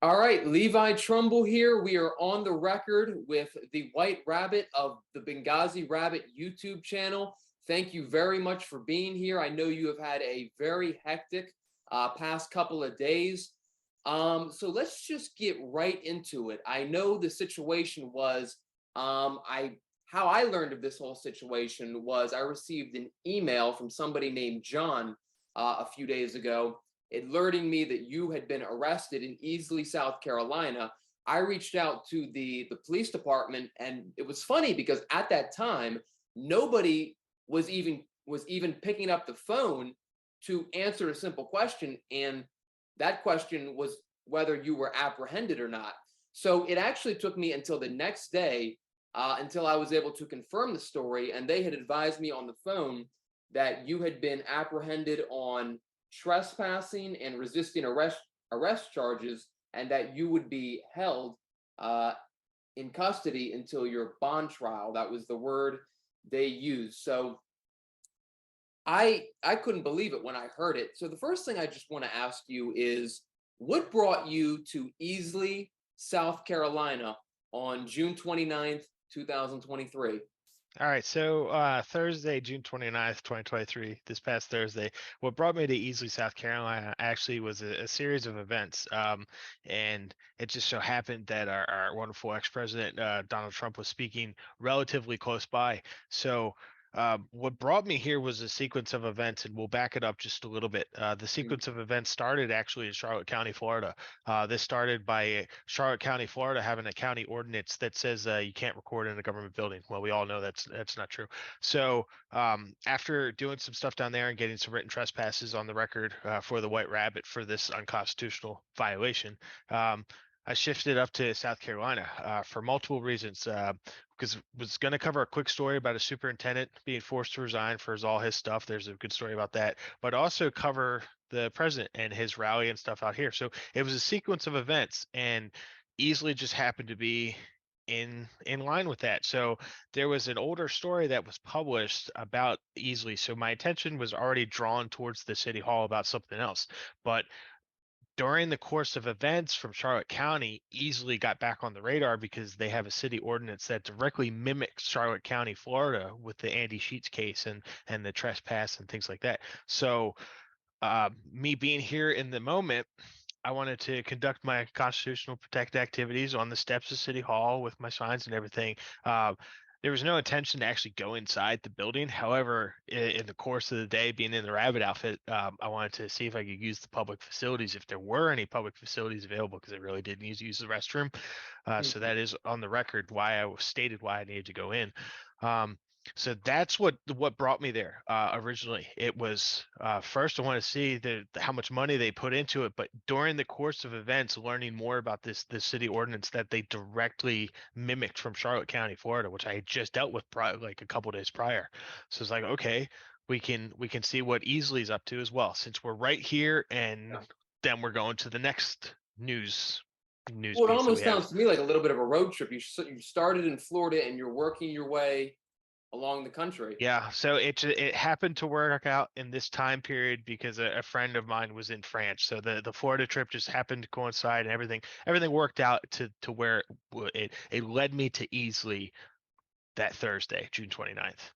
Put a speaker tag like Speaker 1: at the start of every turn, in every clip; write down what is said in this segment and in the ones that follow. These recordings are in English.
Speaker 1: All right, Levi Trumbull here. We are on the record with the White Rabbit of the Benghazi Rabbit YouTube channel. Thank you very much for being here. I know you have had a very hectic past couple of days. So let's just get right into it. I know the situation was I how I learned of this whole situation was I received an email from somebody named John a few days ago alerting me that you had been arrested in Easley, South Carolina. I reached out to the police department, and it was funny because at that time nobody was even picking up the phone to answer a simple question, and that question was whether you were apprehended or not. So it actually took me until the next day until I was able to confirm the story, and they had advised me on the phone that you had been apprehended on trespassing and resisting arrest charges, and that you would be held uh, in custody until your bond trial. That was the word they used. So I couldn't believe it when I heard it. So the first thing I just want to ask you is, what brought you to Easley, South Carolina on June 29th, 2023?
Speaker 2: All right, so Thursday, June 29th, 2023, this past Thursday, what brought me to Easley, South Carolina actually was a series of events. And it just so happened that our wonderful ex-president, Donald Trump, was speaking relatively close by. So what brought me here was a sequence of events, and we'll back it up just a little bit. The sequence of events started actually in Charlotte County, Florida. This started by Charlotte County, Florida, having a county ordinance that says you can't record in a government building. Well, we all know that's not true. So after doing some stuff down there and getting some written trespasses on the record for the White Rabbit for this unconstitutional violation, I shifted up to South Carolina for multiple reasons. Because was going to cover a quick story about a superintendent being forced to resign for all his stuff. There's a good story about that, but also cover the president and his rally and stuff out here. So it was a sequence of events, and Easley just happened to be in line with that. So there was an older story that was published about Easley. So my attention was already drawn towards the city hall about something else. But during the course of events from Charlotte County, Easley got back on the radar because they have a city ordinance that directly mimics Charlotte County, Florida, with the Andy Sheets case and the trespass and things like that. So, me being here in the moment, I wanted to conduct my constitutional protected activities on the steps of City Hall with my signs and everything. Uh, there was no intention to actually go inside the building. However, in the course of the day, being in the rabbit outfit, I wanted to see if I could use the public facilities, if there were any public facilities available, because I really did need to use the restroom. So
Speaker 1: Mhm.
Speaker 2: that is on the record why I stated why I needed to go in. Um, so that's what brought me there originally. It was first I want to see how much money they put into it, but during the course of events, learning more about this city ordinance that they directly mimicked from Charlotte County, Florida, which I had just dealt with like a couple days prior. So it's like, okay, we can see what Easley's up to as well, since we're right here, and
Speaker 1: Yeah.
Speaker 2: then we're going to the next news
Speaker 1: Well, it
Speaker 2: piece that we
Speaker 1: almost
Speaker 2: have.
Speaker 1: sounds to me like a little bit of a road trip. You started in Florida and you're working your way along the country.
Speaker 2: Yeah, so it happened to work out in this time period because a friend of mine was in France. So the Florida trip just happened to coincide, and everything worked out to where it led me to Easley that Thursday, June 29th.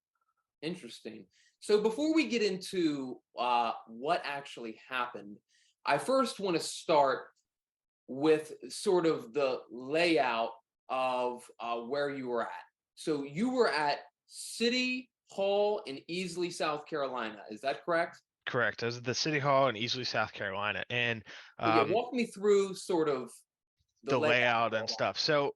Speaker 1: Interesting. So before we get into what actually happened, I first want to start with sort of the layout of where you were at. So you were at City Hall in Easley, South Carolina. Is that correct?
Speaker 2: Correct. I was at the City Hall in Easley, South Carolina, and
Speaker 1: So yeah,
Speaker 2: um,
Speaker 1: walk me through sort of the
Speaker 2: the
Speaker 1: layout of
Speaker 2: layout
Speaker 1: all
Speaker 2: and
Speaker 1: that,
Speaker 2: stuff. So,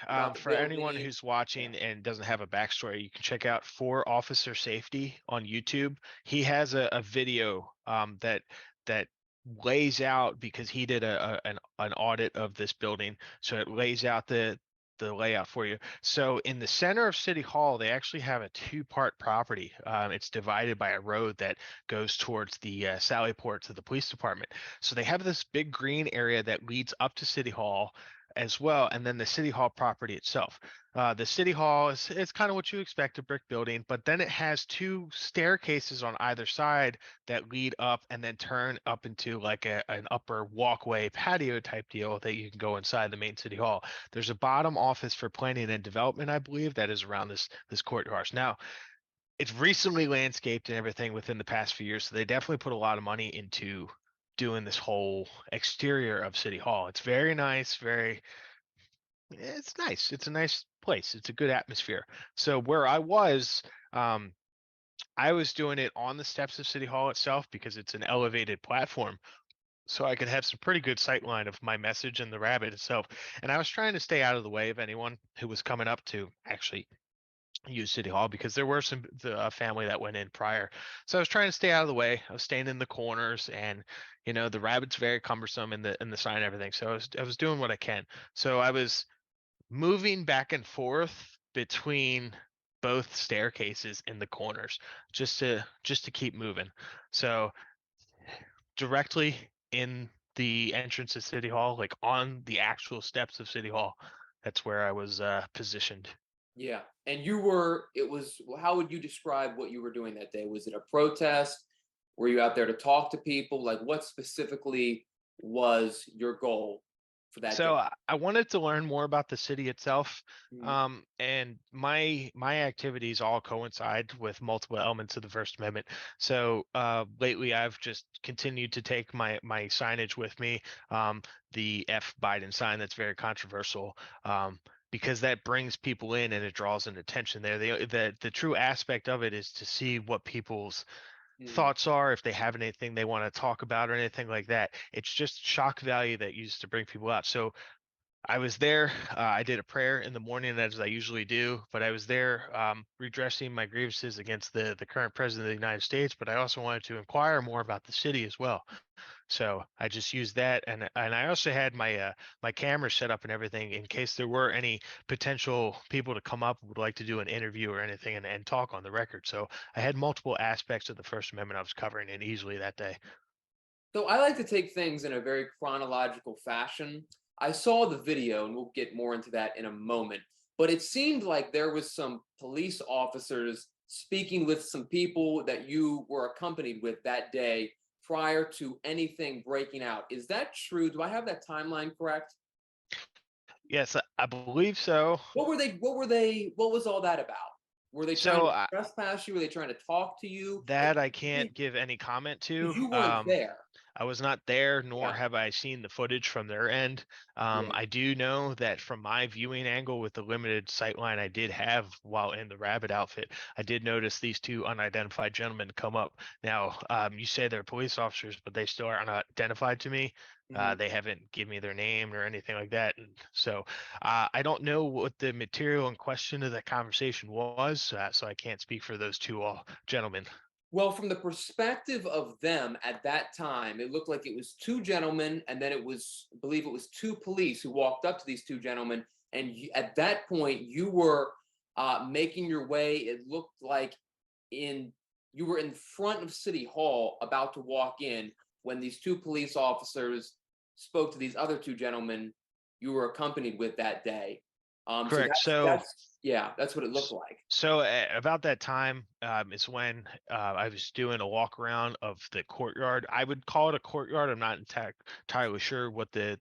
Speaker 1: about the
Speaker 2: for anyone
Speaker 1: building.
Speaker 2: who's
Speaker 1: Yeah.
Speaker 2: watching and doesn't have a backstory, you can check out For Officer Safety on YouTube. He has a video that lays out, because he did an audit of this building, so it lays out the layout for you. So in the center of City Hall, they actually have a two-part property. It's divided by a road that goes towards the Sally Port to the police department. So they have this big green area that leads up to City Hall, as well, and then the city hall property itself. The city hall is it's kind of what you expect, a brick building, but then it has two staircases on either side that lead up and then turn up into like an upper walkway patio type deal that you can go inside the main city hall. There's a bottom office for planning and development, I believe, that is around this courtyard. Now, it's recently landscaped and everything within the past few years, so they definitely put a lot of money into doing this whole exterior of City Hall. It's very nice, it's nice. It's a nice place. It's a good atmosphere. So where um, I was doing it on the steps of City Hall itself because it's an elevated platform. So I could have some pretty good sight line of my message and the rabbit itself. And I was trying to stay out of the way of anyone who was coming up to actually use City Hall because there were the family that went in prior. So I was trying to stay out of the way. I was staying in the corners, and the rabbit's very cumbersome in the sign and everything. So I was doing what I can. So I was moving back and forth between both staircases in the corners just to keep moving. So directly in the entrance of City Hall, like on the actual steps of City Hall, that's where I was positioned.
Speaker 1: Yeah. And it was, how would you describe what you were doing that day? Was it a protest? Were you out there to talk to people? Like, what specifically was your goal for that day?
Speaker 2: So I wanted to learn more about the city itself,
Speaker 1: Mm.
Speaker 2: and my activities all coincide with multiple elements of the First Amendment. So lately, I've just continued to take my signage with me, the F Biden sign that's very controversial. Because that brings people in and it draws an attention there. The true aspect of it is to see what people's
Speaker 1: Mm.
Speaker 2: thoughts are, if they have anything they want to talk about or anything like that. It's just shock value that used to bring people out. So I was there. I did a prayer in the morning as I usually do, but I was there redressing my grievances against the current president of the United States. But I also wanted to inquire more about the city as well. So I just used that, and I also had my camera set up and everything in case there were any potential people to come up who would like to do an interview or anything and talk on the record. So I had multiple aspects of the First Amendment I was covering in easily that day.
Speaker 1: So I like to take things in a very chronological fashion. I saw the video, and we'll get more into that in a moment. But it seemed like there was some police officers speaking with some people that you were accompanied with that day prior to anything breaking out. Is that true? Do I have that timeline correct?
Speaker 2: Yes, I believe so.
Speaker 1: What was all that about? Were they trying
Speaker 2: So
Speaker 1: to trespass you? Were they trying to talk to you?
Speaker 2: that I can't give any comment to.
Speaker 1: Because you weren't there.
Speaker 2: I was not there, nor
Speaker 1: Yeah.
Speaker 2: have I seen the footage from their end.
Speaker 1: Yeah.
Speaker 2: I do know that from my viewing angle with the limited sight line I did have while in the rabbit outfit, I did notice these two unidentified gentlemen come up. Now, you say they're police officers, but they still aren't identified to me.
Speaker 1: Mhm.
Speaker 2: They haven't given me their name or anything like that. And so I don't know what the material in question of that conversation was, so I can't speak for those two gentlemen.
Speaker 1: Well, from the perspective of them at that time, it looked like it was two gentlemen, and then I believe it was two police who walked up to these two gentlemen. And at that point, you were making your way. It looked like in you were in front of City Hall, about to walk in, when these two police officers spoke to these other two gentlemen you were accompanied with that day. So
Speaker 2: Correct.
Speaker 1: that's what it looked like.
Speaker 2: So about that time is when I was doing a walk around of the courtyard. I would call it a courtyard. I'm not entirely sure what the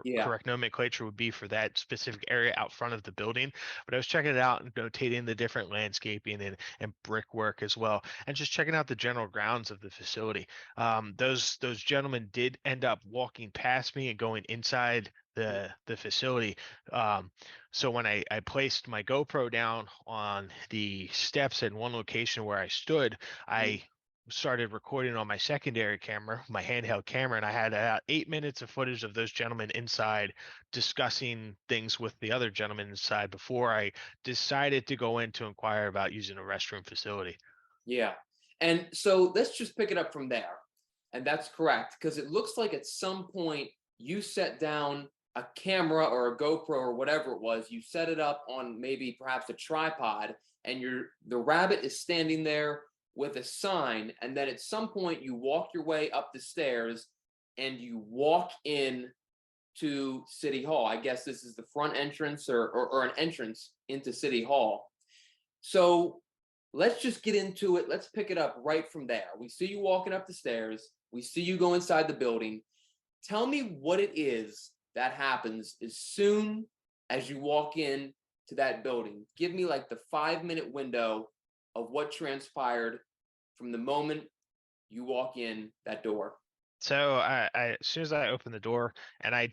Speaker 1: Yeah.
Speaker 2: correct nomenclature would be for that specific area out front of the building. But I was checking it out and notating the different landscaping and brickwork as well, and just checking out the general grounds of the facility. Those gentlemen did end up walking past me and going inside the facility. Um, so when I placed my GoPro down on the steps in one location where I stood,
Speaker 1: Mhm.
Speaker 2: I started recording on my secondary camera, my handheld camera, and I had 8 minutes of footage of those gentlemen inside discussing things with the other gentlemen inside before I decided to go in to inquire about using a restroom facility.
Speaker 1: Yeah. And so let's just pick it up from there. And that's correct, because it looks like at some point you set down a camera or a GoPro or whatever it was, you set it up on maybe perhaps a tripod, and the rabbit is standing there with a sign, and then at some point you walk your way up the stairs and you walk in to City Hall. I guess this is the front entrance or an entrance into City Hall. So let's just get into it. Let's pick it up right from there. We see you walking up the stairs. We see you go inside the building. Tell me what it is that happens as soon as you walk in to that building. Give me like the 5-minute window of what transpired from the moment you walk in that door.
Speaker 2: So as soon as I opened the door, and I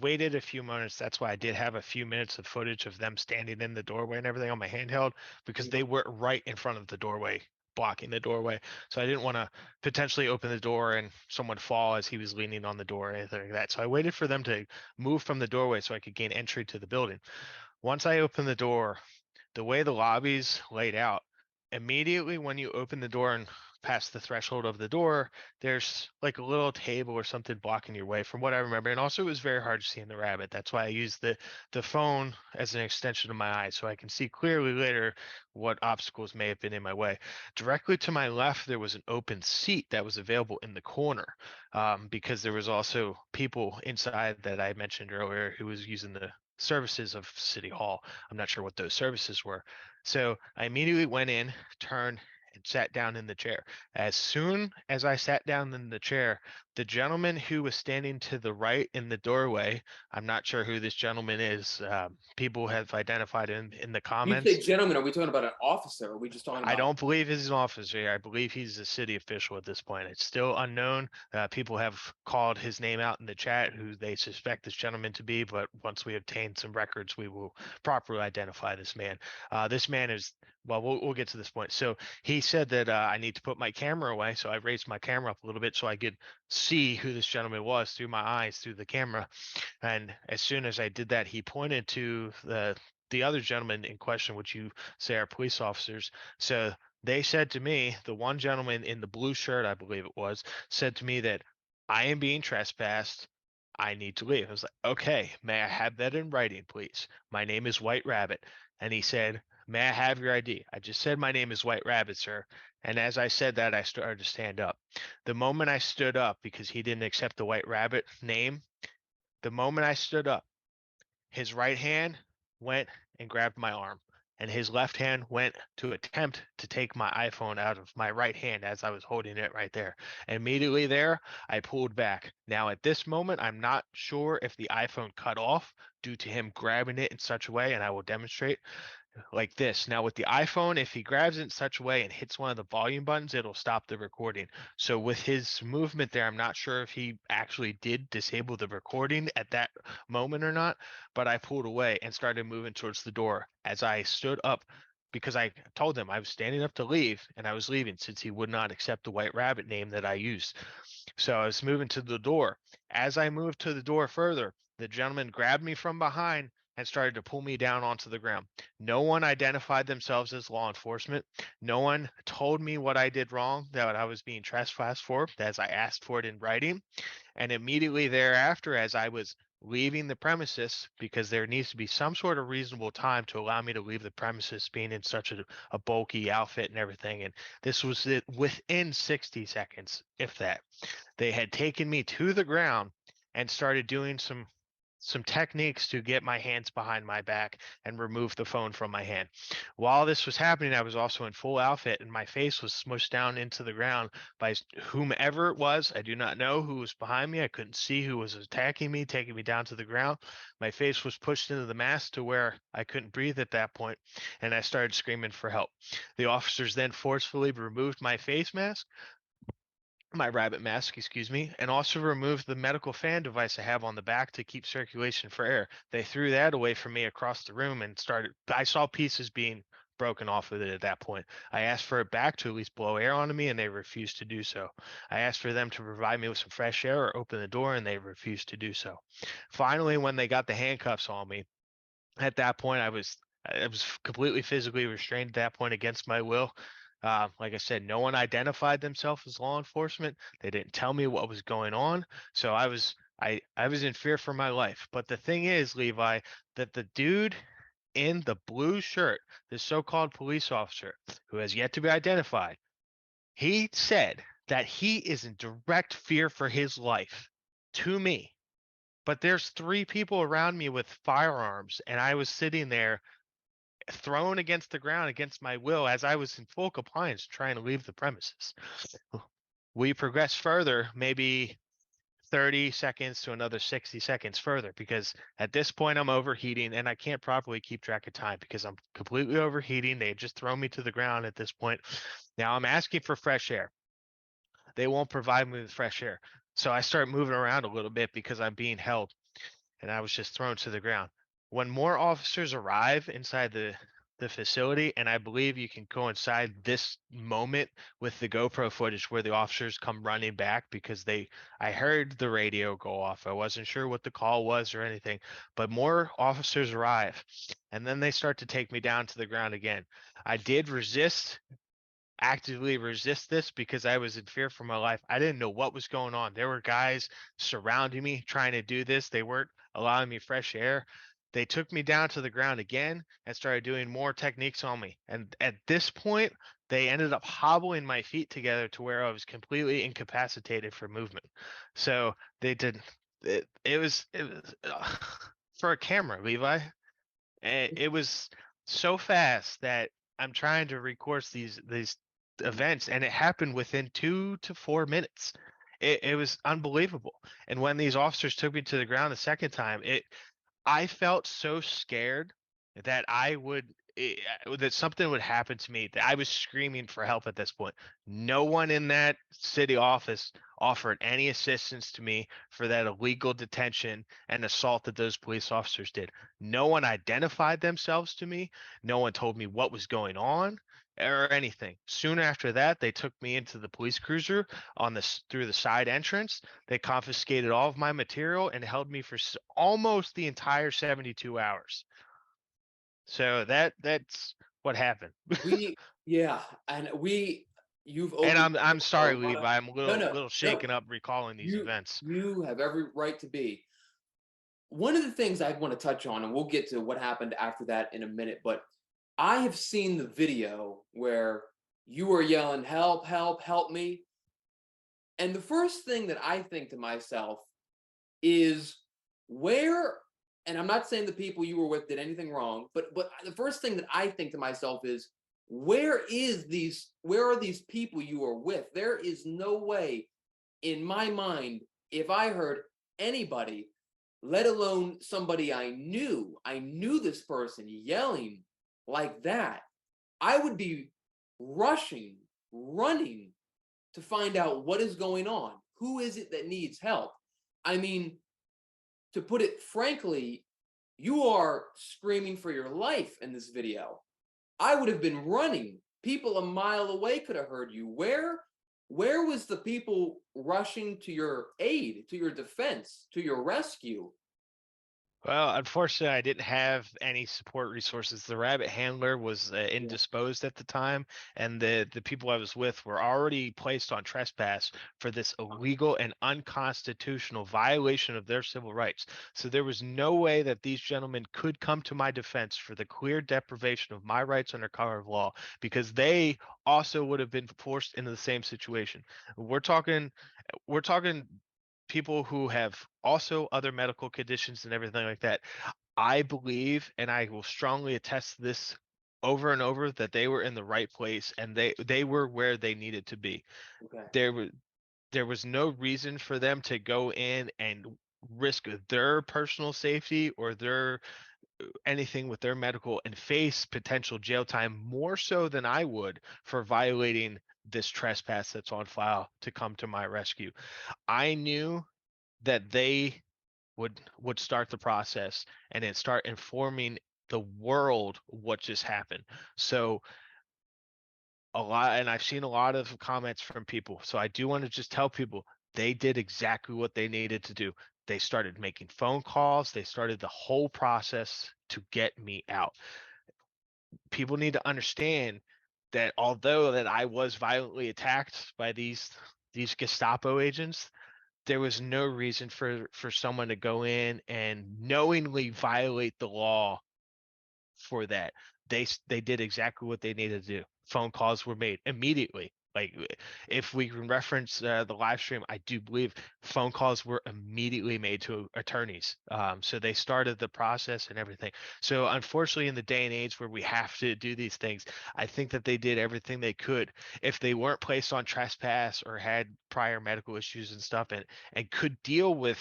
Speaker 2: waited a few moments. That's why I did have a few minutes of footage of them standing in the doorway and everything on my handheld, because they were right in front of the doorway, blocking the doorway. So I didn't want to potentially open the door and someone fall as he was leaning on the door or anything like that. So I waited for them to move from the doorway so I could gain entry to the building. Once I opened the door, the way the lobby's laid out, immediately when you open the door and pass the threshold of the door, there's like a little table or something blocking your way, from what I remember. And also, it was very hard to see in the Rabbit. That's why I used the phone as an extension of my eye, so I can see clearly later what obstacles may have been in my way. Directly to my left, there was an open seat that was available in the corner, because there was also people inside that I mentioned earlier who was using the services of City Hall. I'm not sure what those services were. So I immediately went in, turned, and sat down in the chair. As soon as I sat down in the chair, the gentleman who was standing to the right in the doorway, I'm not sure who this gentleman is. People have identified him in the
Speaker 1: You say
Speaker 2: comments.
Speaker 1: gentleman, are we talking about an officer? Or are we just talking
Speaker 2: I
Speaker 1: about
Speaker 2: don't believe he's an officer. I believe he's a city official at this point. It's still unknown. People have called his name out in the chat, who they suspect this gentleman to be, but once we obtain some records, we will properly identify this man. This man is, well, we'll get to this point. So he said that I need to put my camera away. So I raised my camera up a little bit so I could see who this gentleman was through my eyes, through the camera. And as soon as I did that, he pointed to the other gentleman in question, which you say are police officers. So they said to me, the one gentleman in the blue shirt, I believe it was, said to me that I am being trespassed. I need to leave. I was like, okay, may I have that in writing, please? My name is White Rabbit. And he said, may I have your ID? I just said, my name is White Rabbit, sir. And as I said that, I started to stand up. The moment I stood up, because he didn't accept the White Rabbit name, the moment I stood up, his right hand went and grabbed my arm, and his left hand went to attempt to take my iPhone out of my right hand as I was holding it right there. Immediately there, I pulled back. Now, at this moment, I'm not sure if the iPhone cut off due to him grabbing it in such a way, and I will demonstrate like this. Now with the iPhone, if he grabs it in such a way and hits one of the volume buttons, it'll stop the recording. So with his movement there, I'm not sure if he actually did disable the recording at that moment or not, but I pulled away and started moving towards the door. As I stood up, because I told him I was standing up to leave, and I was leaving since he would not accept the White Rabbit name that I used. So I was moving to the door. As I moved to the door further, the gentleman grabbed me from behind and started to pull me down onto the ground. No one identified themselves as law enforcement. No one told me what I did wrong, that I was being trespassed for, as I asked for it in writing. And immediately thereafter, as I was leaving the premises, because there needs to be some sort of reasonable time to allow me to leave the premises, being in such a bulky outfit and everything. And this was it within 60 seconds, if that. They had taken me to the ground and started doing some techniques to get my hands behind my back and remove the phone from my hand. While this was happening, I was also in full outfit, and my face was smushed down into the ground by whomever it was. I do not know who was behind me. I couldn't see who was attacking me, taking me down to the ground. My face was pushed into the mask to where I couldn't breathe at that point, and I started screaming for help. The officers then forcefully removed my rabbit mask, excuse me, and also removed the medical fan device I have on the back to keep circulation for air. They threw that away from me across the room and I saw pieces being broken off of it at that point. I asked for it back to at least blow air onto me, and they refused to do so. I asked for them to provide me with some fresh air or open the door, and they refused to do so. Finally, when they got the handcuffs on me, at that point, I was completely physically restrained at that point against my will. Like I said, no one identified themselves as law enforcement. They didn't tell me what was going on, so I was in fear for my life. But the thing is, Levi, that the dude in the blue shirt, the so-called police officer who has yet to be identified, he said that he is in direct fear for his life to me. but there's 3 people around me with firearms, and I was sitting there thrown against the ground against my will as I was in full compliance trying to leave the premises. We progressed further, maybe 30 seconds to another 60 seconds further, because at this point I'm overheating and I can't properly keep track of time because I'm completely overheating. They had just thrown me to the ground at this point. Now I'm asking for fresh air. They won't provide me with fresh air. So I start moving around a little bit because I'm being held, and I was just thrown to the ground. When more officers arrive inside the facility, and I believe you can coincide this moment with the GoPro footage where the officers come running back because I heard the radio go off. I wasn't sure what the call was or anything, but more officers arrive, and then they start to take me down to the ground again. I did actively resist this because I was in fear for my life. I didn't know what was going on. There were guys surrounding me trying to do this. They weren't allowing me fresh air. They took me down to the ground again and started doing more techniques on me. And at this point, they ended up hobbling my feet together to where I was completely incapacitated for movement. So they did it was for a camera, Levi. It was so fast that I'm trying to record these events, and it happened within 2 to 4 minutes. It was unbelievable. And when these officers took me to the ground the second time, I felt so scared that that something would happen to me. That I was screaming for help at this point. No one in that city office offered any assistance to me for that illegal detention and assault that those police officers did. No one identified themselves to me. No one told me what was going on or anything. Soon after that, they took me into the police cruiser through the side entrance. They confiscated all of my material and held me for almost the entire 72 hours. So that's what happened.
Speaker 1: We, yeah, and you've
Speaker 2: And
Speaker 1: opened
Speaker 2: I'm
Speaker 1: a
Speaker 2: sorry,
Speaker 1: lot of,
Speaker 2: Levi. I'm a
Speaker 1: no,
Speaker 2: little
Speaker 1: no,
Speaker 2: shaken up recalling these
Speaker 1: you
Speaker 2: events.
Speaker 1: you have every right to be. One of the things I want to touch on, and we'll get to what happened after that in a minute, but I have seen the video where you were yelling, "Help, help, help me." And the first thing that I think to myself is where, and I'm not saying the people you were with did anything wrong, but the first thing that I think to myself is where are these people you were with? There is no way in my mind, if I heard anybody, let alone somebody I knew this person yelling like that, I would be rushing, running to find out what is going on. Who is it that needs help? I mean, to put it frankly, you are screaming for your life in this video. I would have been running. People a mile away could have heard you. Where was the people rushing to your aid, to your defense, to your rescue?
Speaker 2: Well, unfortunately, I didn't have any support resources. The rabbit handler was
Speaker 1: Yeah.
Speaker 2: indisposed at the time, and the people I was with were already placed on trespass for this illegal and unconstitutional violation of their civil rights. So there was no way that these gentlemen could come to my defense for the clear deprivation of my rights under color of law, because they also would have been forced into the same situation. We're talking people who have also other medical conditions and everything like that. I believe, and I will strongly attest to this over and over, that they were in the right place and they were where they needed to be.
Speaker 1: Okay.
Speaker 2: There was there was no reason for them to go in and risk their personal safety or their anything with their medical and face potential jail time more so than I would for violating this trespass that's on file to come to my rescue. I knew that they would start the process and then start informing the world what just happened. So a lot, and I've seen a lot of comments from people. So I do want to just tell people they did exactly what they needed to do. They started making phone calls, they started the whole process to get me out. People need to understand that although that I was violently attacked by these Gestapo agents, there was no reason for someone to go in and knowingly violate the law for that. They did exactly what they needed to do. Phone calls were made immediately. Like, if we can reference the live stream, I do believe phone calls were immediately made to attorneys. So they started the process and everything. So unfortunately, in the day and age where we have to do these things, I think that they did everything they could. If they weren't placed on trespass or had prior medical issues and stuff, and could deal with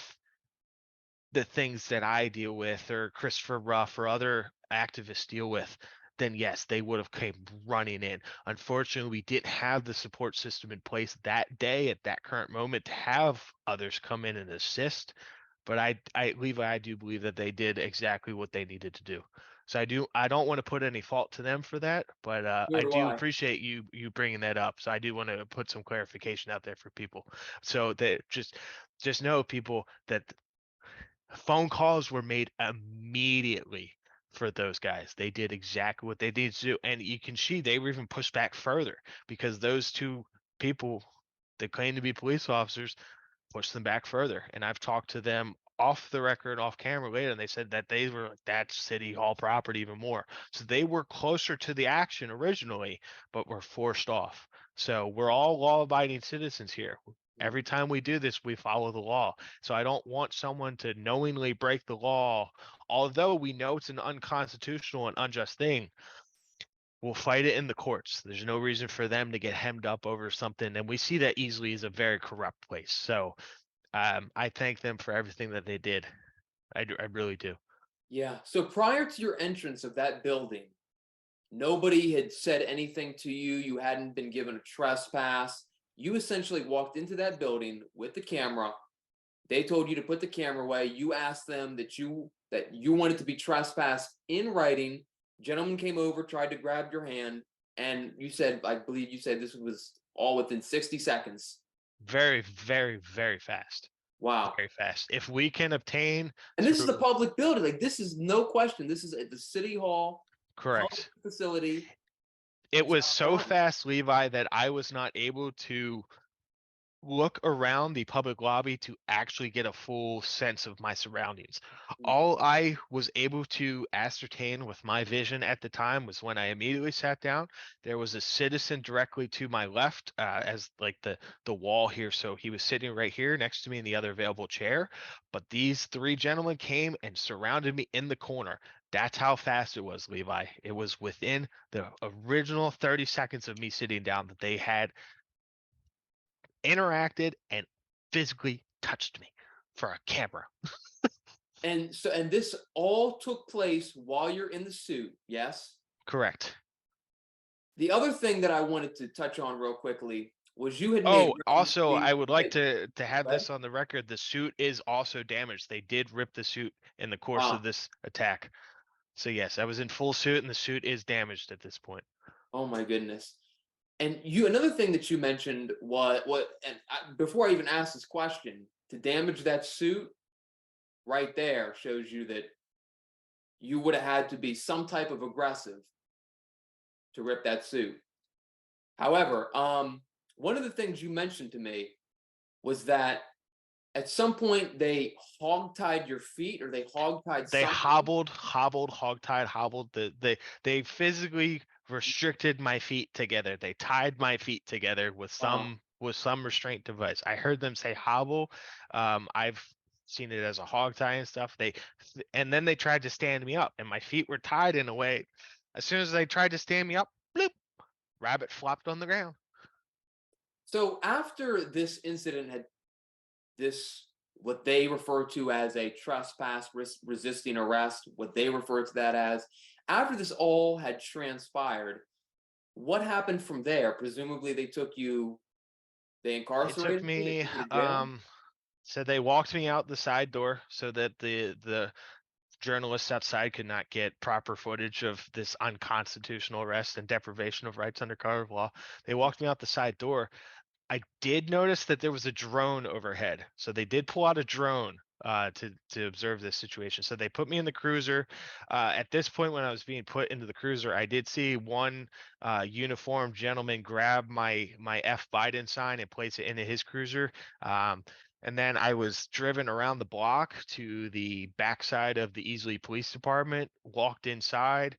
Speaker 2: the things that I deal with or Christopher Ruff or other activists deal with, then yes, they would have came running in. Unfortunately, we didn't have the support system in place that day at that current moment to have others come in and assist. But Levi, I do believe that they did exactly what they needed to do. So I don't want to put any fault to them for that, but
Speaker 1: Nor
Speaker 2: I
Speaker 1: do
Speaker 2: do
Speaker 1: I.
Speaker 2: appreciate you bringing that up. So I do want to put some clarification out there for people, so that just know, people, that phone calls were made immediately for those guys. They did exactly what they needed to do. And you can see they were even pushed back further because those two people that claim to be police officers pushed them back further. And I've talked to them off the record, off camera later, and they said that they were like, that's City Hall property even more. So they were closer to the action originally, but were forced off. So we're all law abiding citizens here. Every time we do this, we follow the law. So I don't want someone to knowingly break the law, although we know it's an unconstitutional and unjust thing. We'll fight it in the courts. There's no reason for them to get hemmed up over something. And we see that Easley is a very corrupt place. So I thank them for everything that they did. I really do.
Speaker 1: Yeah. So prior to your entrance of that building, nobody had said anything to you. You hadn't been given a trespass. You essentially walked into that building with the camera. They told you to put the camera away. You asked them that you wanted to be trespassed in writing. Gentleman came over, tried to grab your hand, and you said, I believe you said this was all within 60 seconds.
Speaker 2: Very, very, very fast.
Speaker 1: Wow.
Speaker 2: Very fast. If we can obtain
Speaker 1: And this is a
Speaker 2: through,
Speaker 1: public building. Like, this is no question. This is at the City Hall public
Speaker 2: correct.
Speaker 1: facility.
Speaker 2: It
Speaker 1: It's
Speaker 2: was
Speaker 1: not
Speaker 2: so
Speaker 1: done.
Speaker 2: fast, Levi, that I was not able to look around the public lobby to actually get a full sense of my surroundings. All I was able to ascertain with my vision at the time was when I immediately sat down, there was a citizen directly to my left, as like the wall here. So he was sitting right here next to me in the other available chair. But these three gentlemen came and surrounded me in the corner. That's how fast it was, Levi. It was within the original 30 seconds of me sitting down that they had interacted and physically touched me for a camera.
Speaker 1: And this all took place while you're in the suit, yes?
Speaker 2: Correct.
Speaker 1: The other thing that I wanted to touch on real quickly was you had made
Speaker 2: Oh, also, I would like
Speaker 1: wait,
Speaker 2: to have
Speaker 1: what?
Speaker 2: this on the record. The suit is also damaged. They did rip the suit in the course of
Speaker 1: Wow.
Speaker 2: this attack. So yes, I was in full suit, and the suit is damaged at this point.
Speaker 1: Oh my goodness. And you another thing that you mentioned was what and before I even asked this question, to damage that suit right there shows you that you would have had to be some type of aggressive to rip that suit. However, one of the things you mentioned to me was that at some point they hog-tied your feet or they hog-tied
Speaker 2: They
Speaker 1: something.
Speaker 2: hobbled, hogtied, hobbled. They physically restricted my feet together. They tied my feet together
Speaker 1: Wow.
Speaker 2: with some restraint device. I heard them say hobble. I've seen it as a hog tie and stuff. And then they tried to stand me up, and my feet were tied in a way. As soon as they tried to stand me up, bloop, rabbit flopped on the ground.
Speaker 1: So after this incident had this what they refer to as a trespass resisting arrest, what they refer to that as, after this all had transpired, what happened from there? Presumably they
Speaker 2: They took
Speaker 1: incarcerated you, they
Speaker 2: me,
Speaker 1: took you to jail.
Speaker 2: so they walked me out the side door so that the journalists outside could not get proper footage of this unconstitutional arrest and deprivation of rights under color of law. They walked me out the side door. I did notice that there was a drone overhead, so they did pull out a drone to observe this situation. So they put me in the cruiser. At this point, when I was being put into the cruiser, I did see one uniformed gentleman grab my F Biden sign and place it into his cruiser. Um, And then I was driven around the block to the backside of the Easley Police Department, walked inside,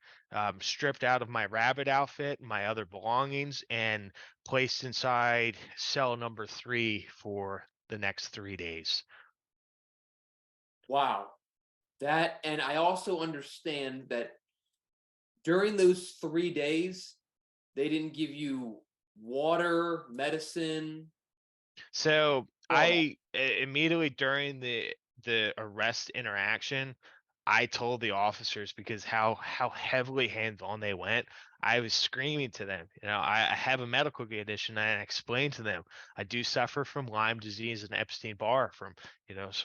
Speaker 2: stripped out of my rabbit outfit, my other belongings, and placed inside cell number 3 for the next 3 days.
Speaker 1: Wow. That, and I also understand that during those 3 days, they didn't give you water, medicine,
Speaker 2: So
Speaker 1: all that.
Speaker 2: immediately during the arrest interaction, I told the officers because how heavily hands-on they went. I was screaming to them, I have a medical condition, and I explained to them I do suffer from Lyme disease and Epstein-Barr from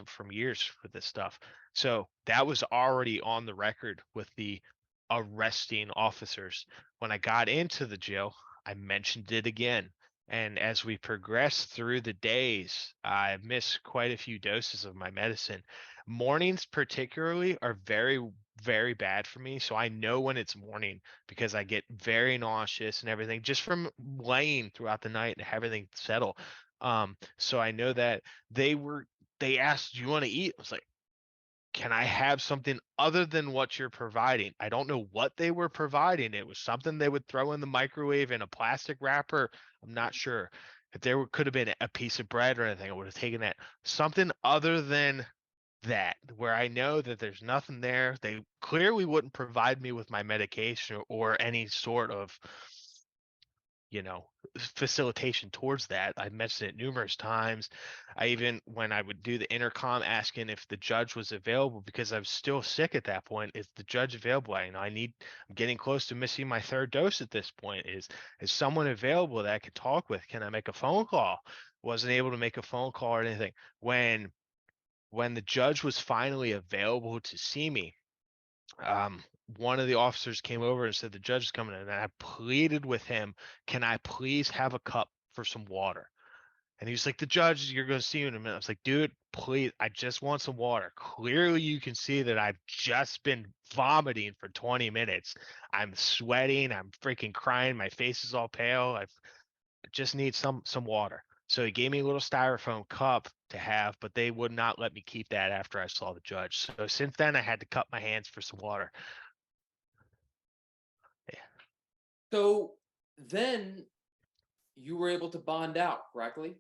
Speaker 2: from years with this stuff. So that was already on the record with the arresting officers. When I got into the jail, I mentioned it again. And as we progress through the days, I miss quite a few doses of my medicine. Mornings, particularly, are very, very bad for me. So I know when it's morning because I get very nauseous and everything just from laying throughout the night and have everything settle. So I know that they asked, "Do you want to eat?" I was like, can I have something other than what you're providing? I don't know what they were providing. It was something they would throw in the microwave in a plastic wrapper. I'm not sure. If there could have been a piece of bread or anything, I would have taken that. Something other than that, where I know that there's nothing there. They clearly wouldn't provide me with my medication or any sort of you know facilitation towards that. I mentioned it numerous times. I even, when I would do the intercom, asking if the judge was available because I was still sick at that point, is the judge available? I'm getting close to missing my third dose at this point. Is someone available that I could talk with? Can I make a phone call? Wasn't able to make a phone call or anything. When the judge was finally available to see me, um, one of the officers came over and said the judge is coming in, and I pleaded with him, can I please have a cup for some water? And he was like, the judge, you're going to see you in a minute. I was like, dude, please, I just want some water. Clearly you can see that I've just been vomiting for 20 minutes. I'm sweating, I'm freaking crying, my face is all pale. I just need some water. So he gave me a little styrofoam cup to have, but they would not let me keep that after I saw the judge. So since then I had to cut my hands for some water. Yeah.
Speaker 1: So then you were able to bond out, correctly?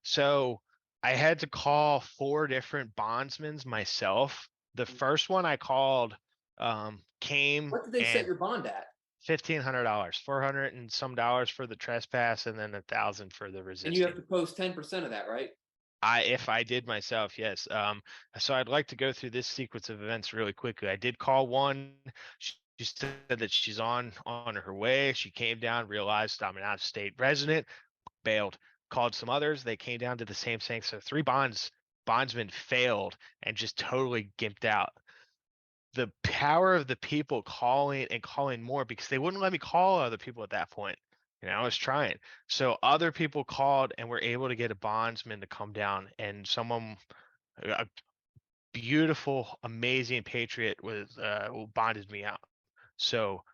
Speaker 2: So I had to call 4 different bondsmen myself. The first one I called came
Speaker 1: What did they set
Speaker 2: and
Speaker 1: your bond at?
Speaker 2: $1,500, 400 and some dollars for the trespass, and then 1,000 for the
Speaker 1: And you have
Speaker 2: resisting.
Speaker 1: to post 10% of that, right?
Speaker 2: If I did myself, yes. So I'd like to go through this sequence of events really quickly. I did call one. She said that she's on her way. She came down, realized I'm an out-of-state resident, bailed. Called some others. They came down to the same thing. So 3 bondsmen failed and just totally gimped out. The power of the people calling and calling more, because they wouldn't let me call other people at that point. I was trying. So other people called and were able to get a bondsman to come down, and someone, a beautiful, amazing patriot, was bonded me out. So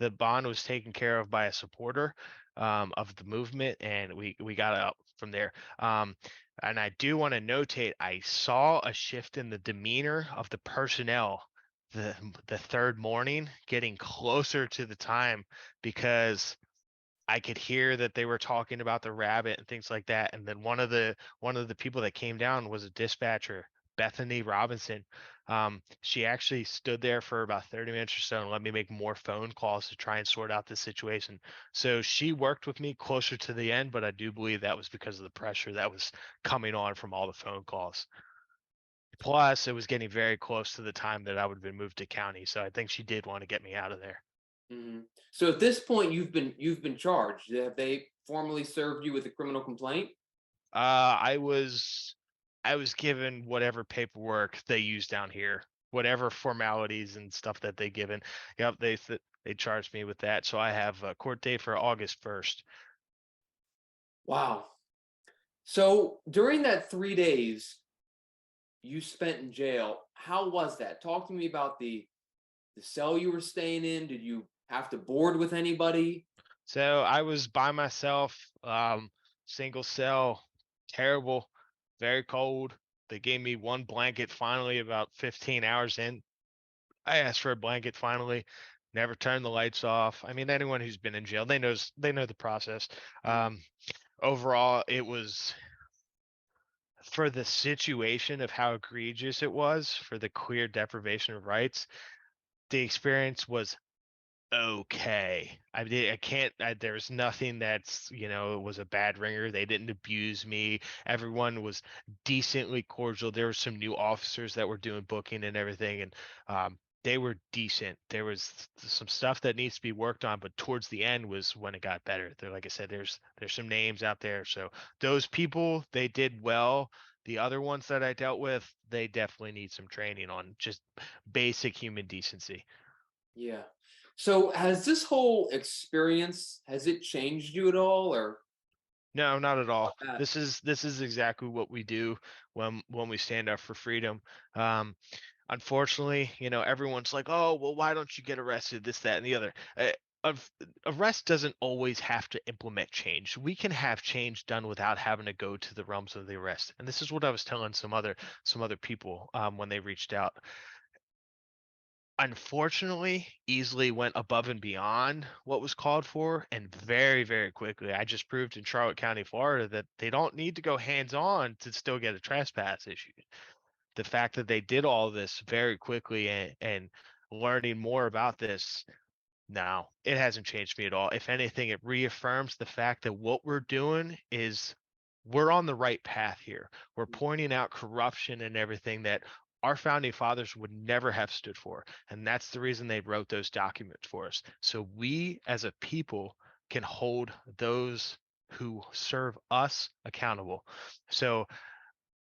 Speaker 2: the bond was taken care of by a supporter of the movement, and we got up from there. And I do want to notate, I saw a shift in the demeanor of the personnel the the third morning, getting closer to the time, because I could hear that they were talking about the rabbit and things like that. And then one of the people that came down was a dispatcher, Bethany Robinson. She actually stood there for about 30 minutes or so and let me make more phone calls to try and sort out the situation. So she worked with me closer to the end, but I do believe that was because of the pressure that was coming on from all the phone calls. Plus, it was getting very close to the time that I would have been moved to county. So I think she did want to get me out of there.
Speaker 1: Mhm. So at this point, you've been charged. Have they formally served you with a criminal complaint?
Speaker 2: I was given whatever paperwork they use down here, whatever formalities and stuff that they given. Yep, they charged me with that. So I have a court date for August 1st.
Speaker 1: Wow. So during that 3 days you spent in jail, how was that? Talk to me about the cell you were staying in. Did you have to board with anybody?
Speaker 2: So I was by myself, single cell, terrible. very cold. They gave me one blanket finally about 15 hours in. I asked for a blanket finally. Never turned the lights off. I mean, anyone who's been in jail, they know the process.
Speaker 1: Mm.
Speaker 2: Um, Overall, it was, for the situation of how egregious it was, for the clear deprivation of rights, the experience was okay. I can't. There's nothing that's, it was a bad ringer. They didn't abuse me. Everyone was decently cordial. There were some new officers that were doing booking and everything, and they were decent. There was some stuff that needs to be worked on, but towards the end was when it got better. There, like I said, there's some names out there. So those people, they did well. The other ones that I dealt with, they definitely need some training on just basic human decency.
Speaker 1: Yeah. So has this whole experience, has it changed you at all, or
Speaker 2: No, not at all.
Speaker 1: about that?
Speaker 2: This is exactly what we do when we stand up for freedom. Um, Unfortunately, everyone's like, "Oh, well, why don't you get arrested? This, that, and the other." Of Arrest doesn't always have to implement change. We can have change done without having to go to the realms of the arrest. And this is what I was telling some other people when they reached out. Unfortunately, Easley went above and beyond what was called for, and very, very quickly. I just proved in Charlotte County, Florida, that they don't need to go hands-on to still get a trespass issued. The fact that they did all this very quickly, and learning more about this, no, it hasn't changed me at all. If anything, it reaffirms the fact that what we're doing is, we're on the right path here. We're pointing out corruption and everything that our founding fathers would never have stood for. And that's the reason they wrote those documents for us. So we as a people can hold those who serve us accountable. So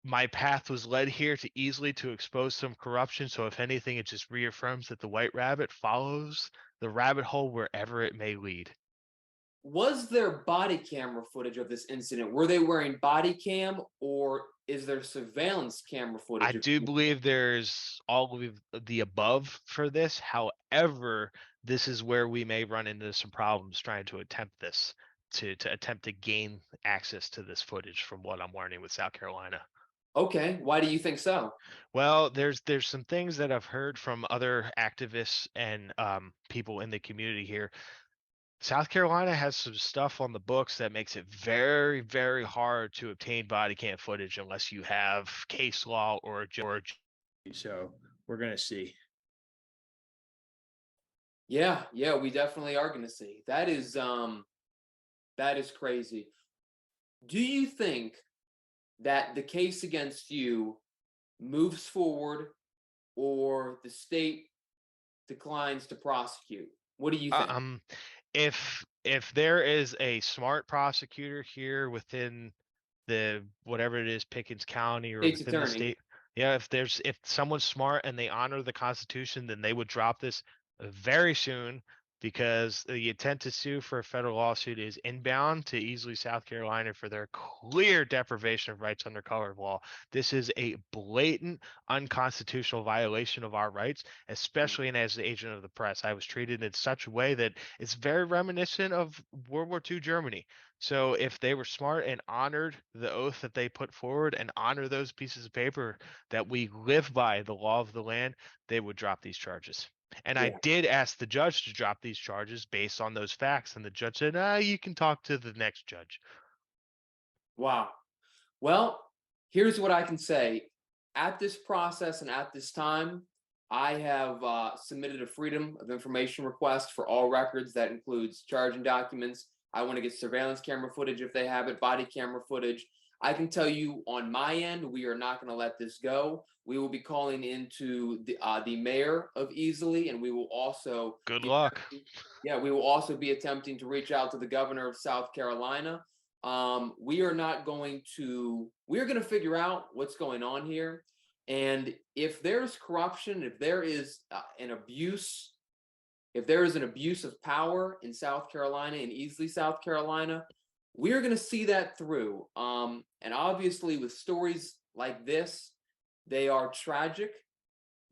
Speaker 2: my path was led here to easily to expose some corruption. So if anything, it just reaffirms that the white rabbit follows the rabbit hole wherever it may lead.
Speaker 1: Was there body camera footage of this incident? Were they wearing body cam, or is there surveillance camera
Speaker 2: I
Speaker 1: footage of
Speaker 2: do
Speaker 1: you?
Speaker 2: believe there's all of the above for this. However, this is where we may run into some problems trying to attempt this, to attempt to gain access to this footage from what I'm learning with South Carolina.
Speaker 1: Okay, why do you think so?
Speaker 2: Well, there's some things that I've heard from other activists and people in the community here. South Carolina has some stuff on the books that makes it very, very hard to obtain body cam footage unless you have case law or so we're gonna see.
Speaker 1: Yeah, yeah, we definitely are going to see. That is crazy. Do you think that the case against you moves forward, or the state declines to prosecute? What do you think?
Speaker 2: Um, if there is a smart prosecutor here within the whatever it is, Pickens County or
Speaker 1: State's
Speaker 2: within the
Speaker 1: attorney.
Speaker 2: state, yeah, if someone's smart and they honor the Constitution, then they would drop this very soon, because the intent to sue for a federal lawsuit is inbound to Easley, South Carolina, for their clear deprivation of rights under color of law. This is a blatant unconstitutional violation of our rights, especially and as the agent of the press. I was treated in such a way that it's very reminiscent of World War II Germany. So if they were smart and honored the oath that they put forward and honor those pieces of paper that we live by the law of the land, they would drop these charges. And I
Speaker 1: Yeah.
Speaker 2: did ask the judge to drop these charges based on those facts. And the judge said, ah, you can talk to the next judge.
Speaker 1: Wow. Well, here's what I can say. At this process and at this time, I have submitted a Freedom of Information request for all records. That includes charging documents. I want to get surveillance camera footage if they have it, body camera footage. I can tell you on my end, we are not going to let this go. We will be calling into the mayor of Easley, and we will also
Speaker 2: Good
Speaker 1: be
Speaker 2: luck.
Speaker 1: yeah, we will also be attempting to reach out to the governor of South Carolina. We are not going to, we're going to figure out what's going on here. And if there's corruption, if there is an abuse, if there is an abuse of power in South Carolina, in Easley, South Carolina, we are going to see that through. And obviously, with stories like this, they are tragic.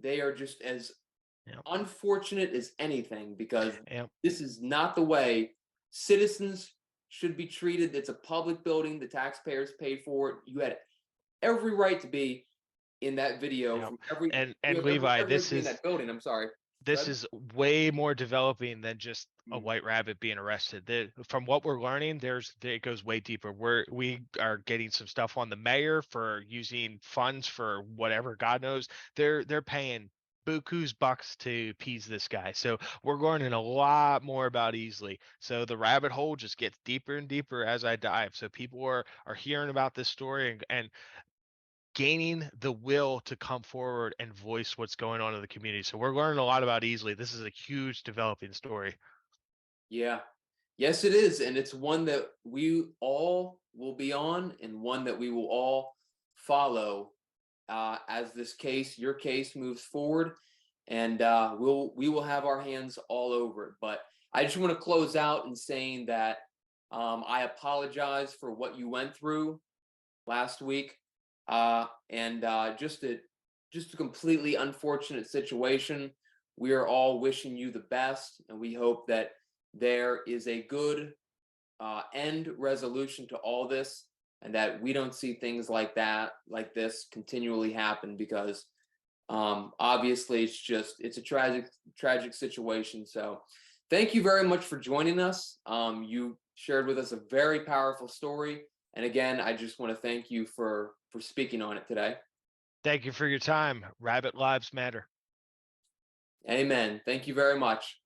Speaker 1: They are just as
Speaker 2: Yep.
Speaker 1: unfortunate as anything, because
Speaker 2: Yep.
Speaker 1: this is not the way citizens should be treated. It's a public building. The taxpayers paid for it. You had every right to be in that video
Speaker 2: Yep.
Speaker 1: from every you
Speaker 2: And
Speaker 1: have
Speaker 2: Levi,
Speaker 1: every right
Speaker 2: this
Speaker 1: to be in that
Speaker 2: is
Speaker 1: building. I'm sorry.
Speaker 2: this
Speaker 1: Good.
Speaker 2: is way more developing than just a
Speaker 1: Mm.
Speaker 2: white rabbit being arrested. From what we're learning, it goes way deeper. We are getting some stuff on the mayor for using funds for whatever God knows. They're paying buku's bucks to appease this guy. So we're learning a lot more about Easley. So the rabbit hole just gets deeper and deeper as I dive. So people are hearing about this story and gaining the will to come forward and voice what's going on in the community. So we're learning a lot about Easley. This is a huge developing story.
Speaker 1: Yeah. Yes, it is. And it's one that we all will be on and one that we will all follow as your case moves forward. And we will have our hands all over it. But I just want to close out in saying that I apologize for what you went through last week. And just a completely unfortunate situation. We are all wishing you the best, and we hope that there is a good end resolution to all this, and that we don't see things like this continually happen, because obviously it's a tragic situation. So thank you very much for joining us. You shared with us a very powerful story, and again, I just want to thank you for speaking on it today.
Speaker 2: Thank you for your time. Rabbit lives matter.
Speaker 1: Amen. Thank you very much.